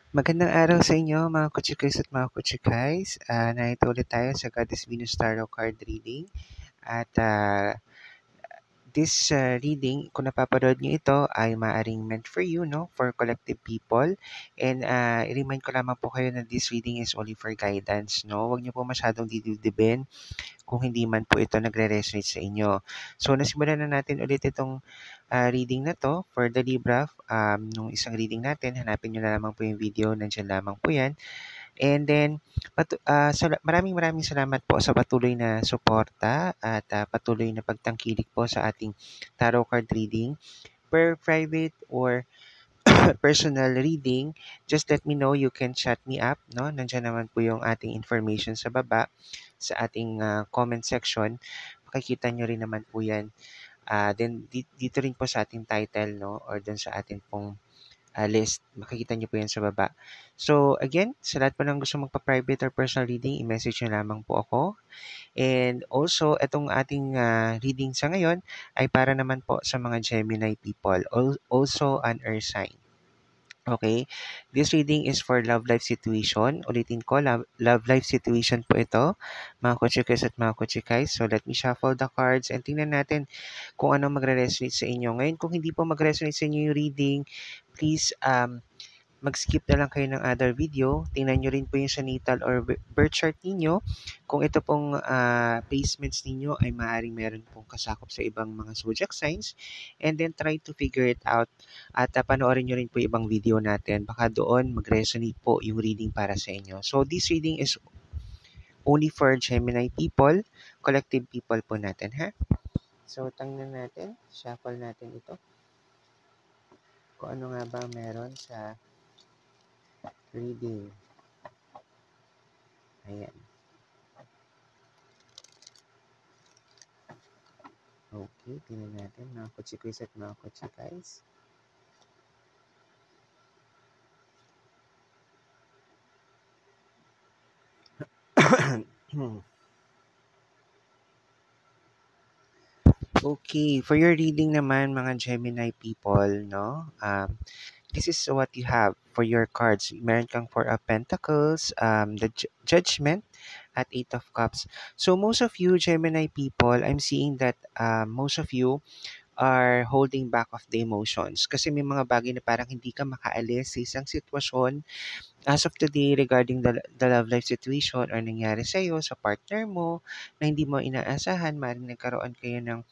Magandang araw sa inyo mga kutsikoys at mga kutsikays. Narito ulit tayo sa Goddess Venus Tarot Card Reading. At this reading, kung napapanood nyo ito, ay maaring meant for you, no? For collective people. And i-remind ko lamang po kayo na this reading is only for guidance, no? Huwag nyo po masyadong didibdibin kung hindi man po ito nagre-resonate sa inyo. So, nasimulan na natin ulit itong reading na to for the Libra. Nung isang reading natin, hanapin nyo na lamang po yung video, nandiyan lamang po yan. And then, maraming salamat po sa patuloy na suporta at patuloy na pagtangkilik po sa ating tarot card reading. Per private or personal reading, just let me know. You can chat me up. No? Nandiyan naman po yung ating information sa baba sa ating comment section. Makikita nyo rin naman po yan. Then, dito rin po sa ating title, no? Or dun sa ating pong list. Makikita niyo po yan sa baba. So, again, sa lahat po ng gusto magpa-private or personal reading, i-message nyo lamang po ako. And also, itong ating reading sa ngayon ay para naman po sa mga Gemini people, also an earth sign. Okay, this reading is for love life situation. Ulitin ko, love life situation po ito, mga kuchikis at mga kuchikay. So, let me shuffle the cards and tingnan natin kung ano magre-resonate sa inyo. Ngayon, kung hindi po mag-resonate sa inyo yung reading, please mag-skip na lang kayo ng other video. Tingnan nyo rin po yung sa natal or birth chart ninyo. Kung ito pong placements ninyo ay maaaring meron pong kasakop sa ibang mga zodiac signs. And then try to figure it out. At panoorin nyo rin po ibang video natin. Baka doon mag-resonate po yung reading para sa inyo. So this reading is only for Gemini people, collective people po natin, ha? So tingnan natin, shuffle natin ito. Kung ano nga ba meron sa reading. Ayan. Okay, tingnan natin mga kutsikoys at mga kutsikais. Okay, for your reading naman mga Gemini people, no? This is what you have for your cards. Meron kang Four of Pentacles, the Judgment, at Eight of Cups. So most of you Gemini people, I'm seeing that most of you are holding back of the emotions. Kasi may mga bagay na parang hindi ka makaalis sa isang sitwasyon as of today regarding the love life situation or nangyari sa'yo, sa partner mo, na hindi mo inaasahan, maaaring nagkaroon kayo ng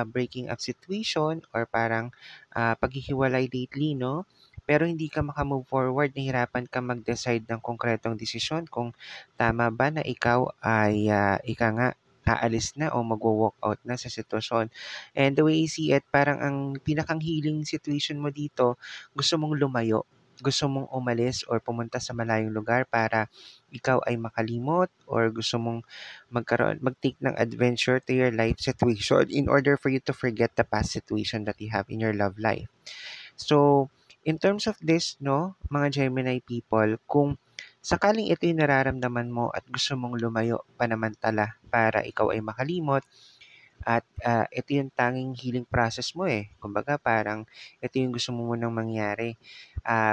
breaking up situation or parang paghihiwalay lately, no? Pero hindi ka makamove forward, nahirapan ka mag-decide ng konkretong desisyon kung tama ba na ikaw ay ika nga aalis na o magwo-walk out na sa sitwasyon. And the way I see it, parang ang pinakang healing situation mo dito, gusto mong lumayo, gusto mong umalis or pumunta sa malayong lugar para ikaw ay makalimot or gusto mong mag-take ng adventure to your life situation in order for you to forget the past situation that you have in your love life. So, in terms of this, no, mga Gemini people, kung sakaling ito yung nararamdaman mo at gusto mong lumayo panamantala para ikaw ay makalimot, at ito yung tanging healing process mo eh. Kumbaga parang ito yung gusto mo munang mangyari.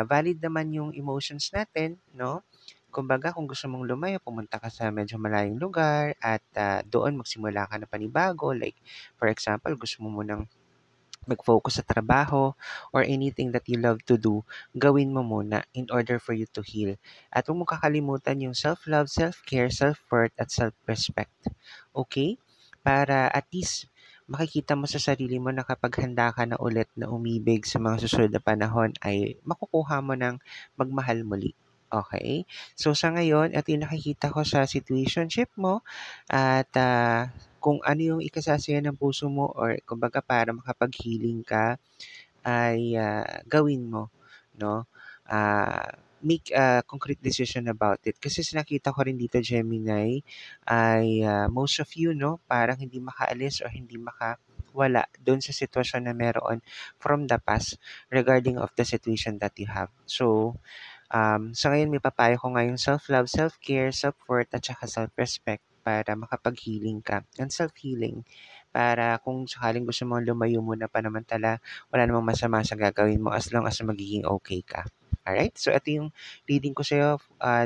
Valid naman yung emotions natin, no? Kumbaga kung gusto mong lumayo, pumunta ka sa medyo malayong lugar at doon magsimula ka na panibago. Like for example, gusto mo munang mag-focus sa trabaho or anything that you love to do, gawin mo muna in order for you to heal. At huwag mo kakalimutan yung self-love, self-care, self-worth, at self-respect. Okay? Para at least makikita mo sa sarili mo na kapag handa ka na ulit na umibig sa mga susunod na panahon ay makukuha mo ng magmahal muli. Okay? So sa ngayon, ito yung nakikita ko sa situationship mo at kung ano yung ikasasaya ng puso mo or kumbaga para makapag-healing ka ay gawin mo, no? Make a concrete decision about it. Kasi nakita ko rin dito, Gemini, ay most of you, no, parang hindi makaalis or hindi makawala doon sa sitwasyon na meron from the past regarding of the situation that you have. So, sa ngayon may papayo ko nga yung self-love, self-care, self-worth, at saka self-respect para makapag-healing ka and self-healing para kung sakaling gusto mong lumayo muna panamantala, wala namang masama sa gagawin mo as long as magiging okay ka. Alright, so ito yung reading ko sa'yo,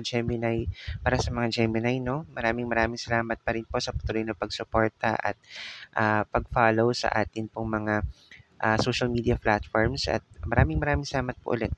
Gemini, para sa mga Gemini, no? Maraming maraming salamat pa rin po sa patuloy na pagsuporta at pag-follow sa atin pong mga social media platforms at maraming maraming salamat po ulit.